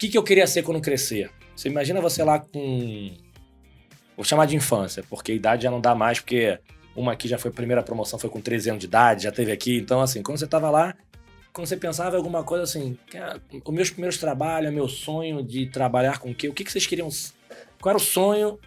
que eu queria ser quando crescer? Você imagina você lá com... Vou chamar de infância, porque a idade já não dá mais, porque uma aqui já foi a primeira promoção, foi com 13 anos de idade, já teve aqui. Então, assim, quando você tava lá, quando você pensava em alguma coisa assim, os meus primeiros trabalhos, meu sonho de trabalhar com o quê? O que vocês queriam... Qual era o sonho?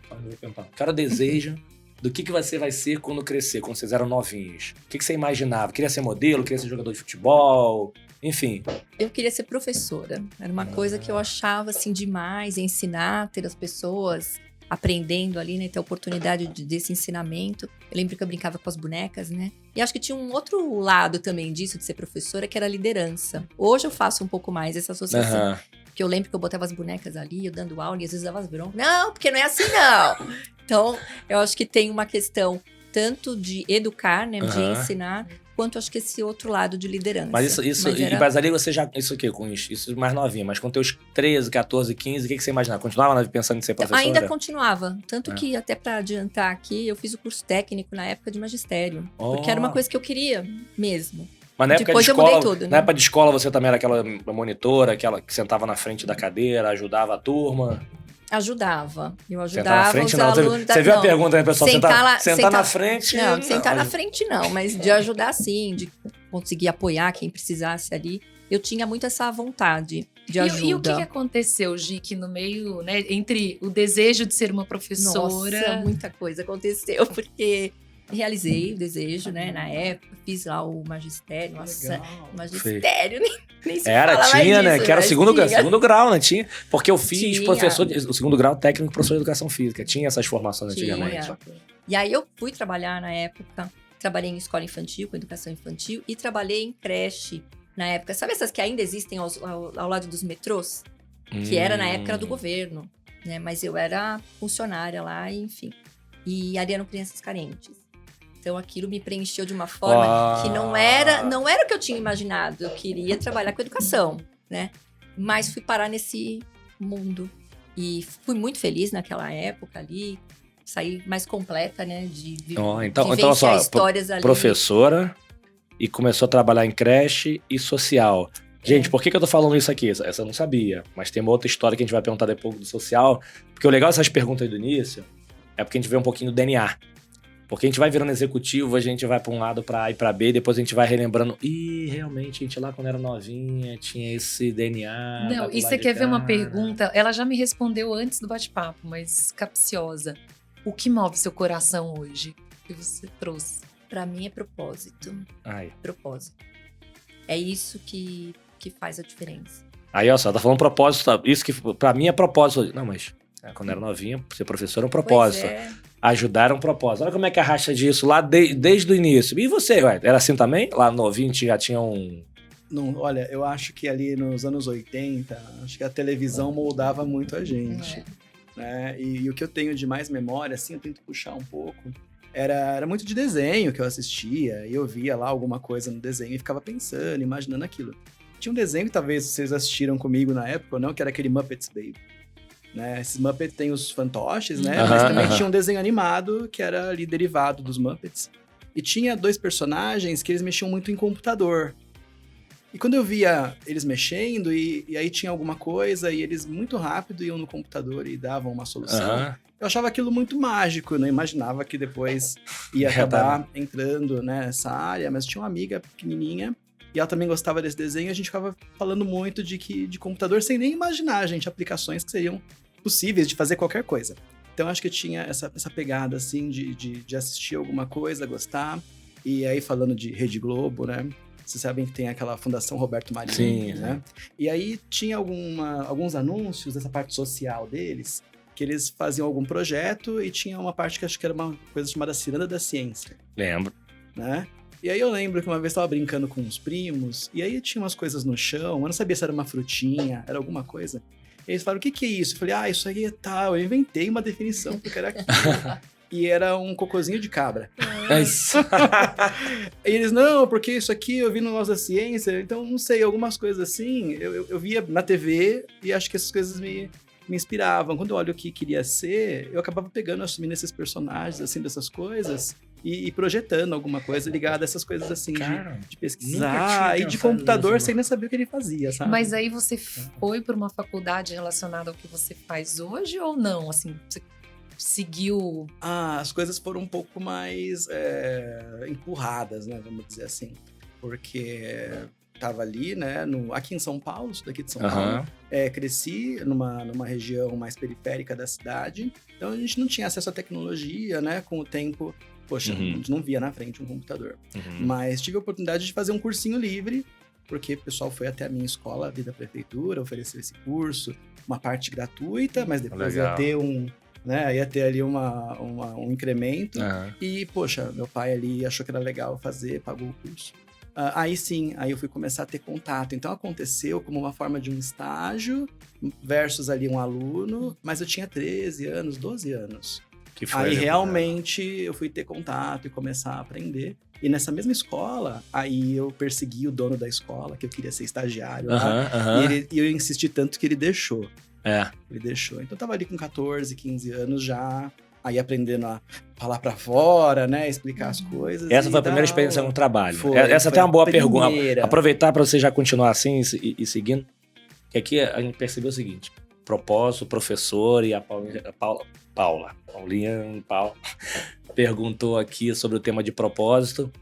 Qual era o desejo do que você vai ser quando crescer, quando vocês eram novinhos? O que você imaginava? Queria ser modelo? Queria ser jogador de futebol? Enfim. Eu queria ser professora. Era uma coisa que eu achava, assim, demais. Ensinar, ter as pessoas aprendendo ali, né? Ter a oportunidade desse ensinamento. Eu lembro que eu brincava com as bonecas, né? E acho que tinha um outro lado também disso, de ser professora, que era a liderança. Hoje eu faço um pouco mais essa associação. Porque eu lembro que eu botava as bonecas ali, eu dando aula, e às vezes dava as broncas. Não, porque não é assim, não! Então, eu acho que tem uma questão tanto de educar, né? De ensinar, quanto acho que esse outro lado de liderança. Mas mas ali você já... Isso aqui, com isso mais novinho, mas com teus 13, 14, 15, o que você imaginava? Continuava pensando em ser professora? Ainda continuava. Tanto que, até pra adiantar aqui, eu fiz o curso técnico na época de magistério. Porque era uma coisa que eu queria mesmo. Mas na época Depois de eu escola, mudei tudo, né? Na época de escola você também era aquela monitora, aquela que sentava na frente da cadeira, ajudava a turma? Ajudava. Eu ajudava sentar na frente, os não. alunos. Você viu a pergunta, né, pessoal? Sentar na frente... Não, sentar na frente não, mas de ajudar sim, de conseguir apoiar quem precisasse ali. Eu tinha muito essa vontade de ajuda. E o que aconteceu, Gique, no meio, né, entre o desejo de ser uma professora... Nossa, muita coisa aconteceu, porque... Realizei o desejo, né? Na época, fiz lá o magistério. Nossa, magistério, nem se fala mais tinha, né? disso, Que era o segundo grau, né? Tinha. Porque eu fiz tinha. Professor, o segundo grau técnico professor de educação física. Tinha essas formações antigamente. E aí eu fui trabalhar na época, trabalhei em escola infantil, com educação infantil, e trabalhei em creche na época. Sabe essas que ainda existem ao lado dos metrôs? Que era na época do governo, né? Mas eu era funcionária lá, enfim. E ali eram crianças carentes. Então, aquilo me preencheu de uma forma que não era o que eu tinha imaginado. Eu queria trabalhar com educação, né? Mas fui parar nesse mundo. E fui muito feliz naquela época ali. Saí mais completa, né? De então só, histórias ali. Professora e começou a trabalhar em creche e social. Gente, por que eu tô falando isso aqui? Essa eu não sabia. Mas tem uma outra história que a gente vai perguntar depois do social. Porque o legal dessas perguntas do início é porque a gente vê um pouquinho do DNA. Porque a gente vai virando executivo, a gente vai pra um lado pra A e pra B, depois a gente vai relembrando. Ih, realmente, a gente lá quando era novinha tinha esse DNA. Não, e você quer ver uma pergunta? Ela já me respondeu antes do bate-papo, mas capciosa. O que move seu coração hoje? O que você trouxe? Pra mim é propósito. Propósito. É isso que faz a diferença. Aí, ó, só, tá falando propósito. Isso que pra mim é propósito. Não, mas quando era novinha, ser professor é um propósito. Ajudar é um propósito. Olha como é que arrasta disso lá desde o início. E você, era assim também? Lá novinho já tinha um... Não, olha, eu acho que ali nos anos 80, acho que a televisão moldava muito a gente. Né? E o que eu tenho de mais memória, assim, eu tento puxar um pouco, era muito de desenho que eu assistia, e eu via lá alguma coisa no desenho e ficava pensando, imaginando aquilo. Tinha um desenho que talvez vocês assistiram comigo na época ou não, que era aquele Muppets Baby. Né? Esses Muppets tem os fantoches, né? Mas também tinha um desenho animado que era ali derivado dos Muppets. E tinha 2 personagens que eles mexiam muito em computador. E quando eu via eles mexendo, e aí tinha alguma coisa, e eles muito rápido iam no computador e davam uma solução, eu achava aquilo muito mágico, eu não imaginava que depois ia acabar entrando nessa área, mas tinha uma amiga pequenininha, e ela também gostava desse desenho, e a gente ficava falando muito de computador, sem nem imaginar, gente, aplicações que seriam possíveis de fazer qualquer coisa. Então, acho que eu tinha essa pegada, assim, de assistir alguma coisa, gostar. E aí, falando de Rede Globo, né? Vocês sabem que tem aquela Fundação Roberto Marinho, Sim, né? E aí, tinha alguns anúncios dessa parte social deles, que eles faziam algum projeto e tinha uma parte que acho que era uma coisa chamada Ciranda da Ciência. Lembro. Né? E aí eu lembro que uma vez eu tava brincando com uns primos, e aí tinha umas coisas no chão, eu não sabia se era uma frutinha, era alguma coisa. E eles falaram, o que é isso? Eu falei, isso aí é tal. Eu inventei uma definição porque era aquilo. E era um cocôzinho de cabra. E eles, não, porque isso aqui eu vi no Nós da Ciência. Então, não sei, algumas coisas assim, eu via na TV e acho que essas coisas me me inspiravam. Quando eu olho o que queria ser, eu acabava pegando, assumindo esses personagens, assim, dessas coisas, e projetando alguma coisa ligada a essas coisas, assim, Cara, de nunca pesquisar tinha e de pensado computador nisso, sem nem saber o que ele fazia, sabe? Mas aí você foi para uma faculdade relacionada ao que você faz hoje ou não? Assim, você seguiu... As coisas foram um pouco mais empurradas, né? Vamos dizer assim. Porque tava ali, né? Aqui em São Paulo, sou daqui de São Paulo. Cresci numa região mais periférica da cidade. Então a gente não tinha acesso à tecnologia, né? Com o tempo, poxa, a gente não via na frente um computador. Mas tive a oportunidade de fazer um cursinho livre, porque o pessoal foi até a minha escola, ali da prefeitura, ofereceu esse curso, uma parte gratuita, mas depois ia ter ia ter ali um incremento. E, poxa, meu pai ali achou que era legal fazer, pagou o curso. Aí sim, aí eu fui começar a ter contato. Então aconteceu como uma forma de um estágio versus ali um aluno, mas eu tinha 13 anos, 12 anos. Aí realmente eu fui ter contato e começar a aprender. E nessa mesma escola, aí eu persegui o dono da escola, que eu queria ser estagiário lá. E eu insisti tanto que ele deixou. Ele deixou. Então eu tava ali com 14, 15 anos já, aí aprendendo a falar pra fora, né, explicar as coisas. Essa foi a primeira experiência no trabalho. Essa Foi até é uma boa pergunta. primeira. Aproveitar para você já continuar assim e seguindo. Que aqui a gente percebeu o seguinte: propósito, o professor e a Paulinha perguntou aqui sobre o tema de propósito.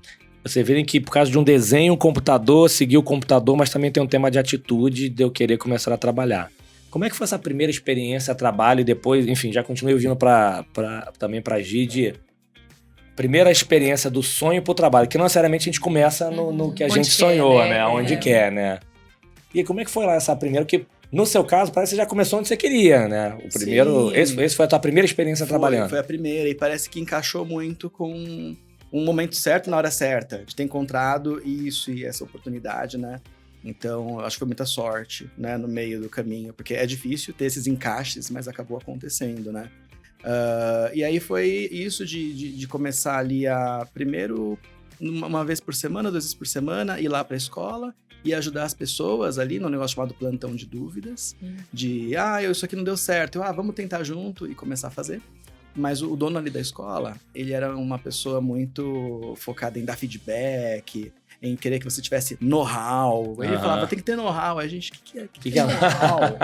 Você vê que por causa de um desenho, um computador, seguiu o computador, mas também tem um tema de atitude de eu querer começar a trabalhar. Como é que foi essa primeira experiência, trabalho e depois, enfim, já continuei ouvindo também pra Gide, primeira experiência do sonho pro trabalho, que não necessariamente a gente começa no que a gente sonhou, né? Onde quer, né? E como é que foi lá essa primeira? Que no seu caso, parece que você já começou onde você queria, né? O primeiro, esse foi a tua primeira experiência trabalhando. Foi a primeira e parece que encaixou muito com um momento certo na hora certa, de ter encontrado isso e essa oportunidade, né? Então, acho que foi muita sorte, né, no meio do caminho, porque é difícil ter esses encaixes, mas acabou acontecendo, né? E aí foi isso de começar ali primeiro, uma vez por semana, 2 vezes por semana, ir lá para a escola e ajudar as pessoas ali no negócio chamado plantão de dúvidas, isso aqui não deu certo, vamos tentar junto e começar a fazer. Mas o dono ali da escola, ele era uma pessoa muito focada em dar feedback, em querer que você tivesse know-how. Ele falava, tem que ter know-how. A gente, o que é know-how?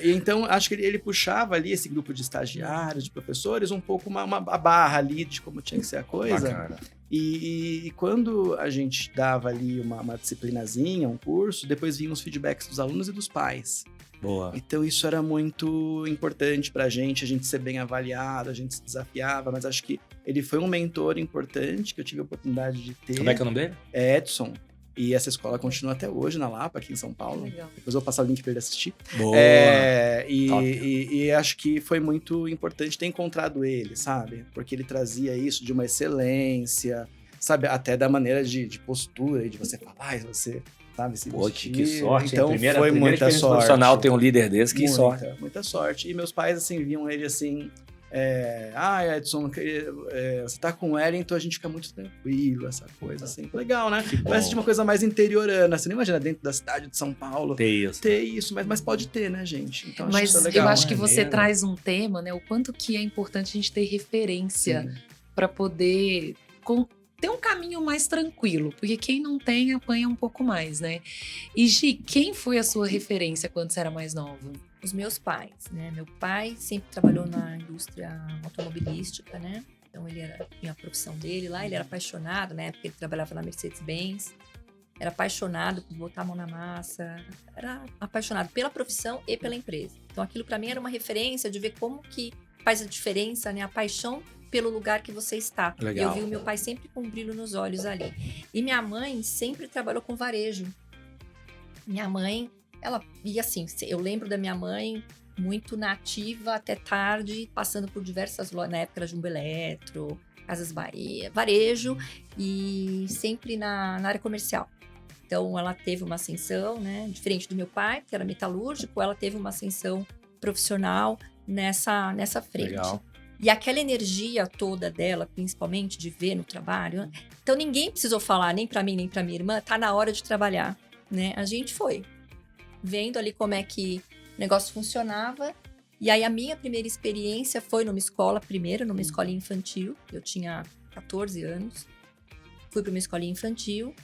Então, acho que ele puxava ali esse grupo de estagiários, de professores, um pouco a barra ali de como tinha que ser a coisa. Bacana. E quando a gente dava ali uma disciplinazinha, um curso, depois vinham os feedbacks dos alunos e dos pais. Boa. Então isso era muito importante pra gente, a gente ser bem avaliado, a gente se desafiava, mas acho que ele foi um mentor importante que eu tive a oportunidade de ter. Como é que é o nome dele? É Edson. E essa escola continua até hoje na Lapa, aqui em São Paulo. Legal. Depois eu vou passar o link para ele assistir. Boa. E acho que foi muito importante ter encontrado ele, sabe? Porque ele trazia isso de uma excelência, sabe? Até da maneira de postura e de você falar, você... sabe, se Pô, vestir. que sorte. Então foi muita sorte. Profissional tem um líder desse, que sorte. Muita sorte. E meus pais, assim, viam ele assim... Edson, você tá com o Wellington, a gente fica muito tranquilo, essa coisa assim. Legal, né? Parece de uma coisa mais interiorana. Você não imagina dentro da cidade de São Paulo ter isso, mas pode ter, né, gente? Então, mas isso é legal. Eu acho que você traz um tema, né? O quanto que é importante a gente ter referência para poder ter um caminho mais tranquilo, porque quem não tem apanha um pouco mais, né? E Gi, quem foi a sua referência quando você era mais nova? Os meus pais, né? Meu pai sempre trabalhou na indústria automobilística, né? Então ele tinha a profissão dele lá, ele era apaixonado, né? Porque ele trabalhava na Mercedes-Benz, era apaixonado por botar a mão na massa, era apaixonado pela profissão e pela empresa. Então aquilo para mim era uma referência de ver como que faz a diferença, né? A paixão pelo lugar que você está. Legal. E eu vi o meu pai sempre com um brilho nos olhos ali. E minha mãe sempre trabalhou com varejo. Minha mãe, e assim, eu lembro da minha mãe muito nativa até tarde, passando por diversas lojas, na época era Jumbo Eletro, Casas Bahia, varejo, e sempre na área comercial. Então ela teve uma ascensão, né, diferente do meu pai, que era metalúrgico, ela teve uma ascensão profissional nessa frente. Legal. E aquela energia toda dela, principalmente de ver no trabalho, então ninguém precisou falar, nem para mim, nem para minha irmã, tá na hora de trabalhar, né? A gente foi vendo ali como é que o negócio funcionava. E aí, a minha primeira experiência foi numa escolinha infantil. Eu tinha 14 anos. Fui para uma escolinha infantil.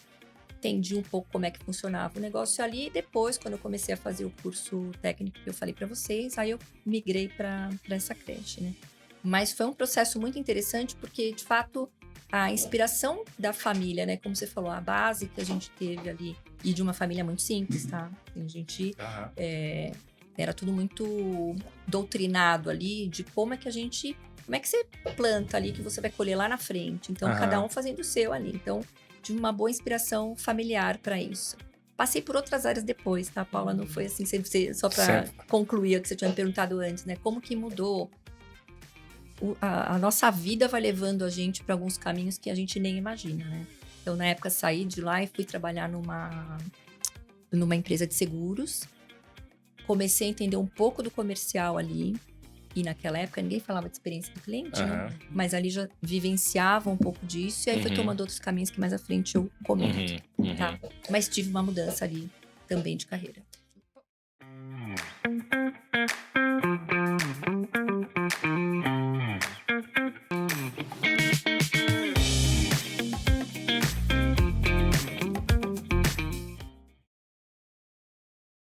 Entendi um pouco como é que funcionava o negócio ali. E depois, quando eu comecei a fazer o curso técnico que eu falei para vocês, aí eu migrei para essa creche, né? Mas foi um processo muito interessante, porque, de fato, a inspiração da família, né? Como você falou, a base que a gente teve ali, e de uma família muito simples, tá? A gente era tudo muito doutrinado ali de como é que você planta ali que você vai colher lá na frente. Então, cada um fazendo o seu ali. Então, tive uma boa inspiração familiar para isso. Passei por outras áreas depois, tá, Paula? Não foi assim, só para concluir o que você tinha me perguntado antes, né? Como que mudou? A nossa vida vai levando a gente para alguns caminhos que a gente nem imagina, né? Então, na época, saí de lá e fui trabalhar numa empresa de seguros. Comecei a entender um pouco do comercial ali. E naquela época, ninguém falava de experiência do cliente, né? Mas ali já vivenciava um pouco disso. E aí foi tomando outros caminhos que mais à frente eu comento, tá? Mas tive uma mudança ali também de carreira.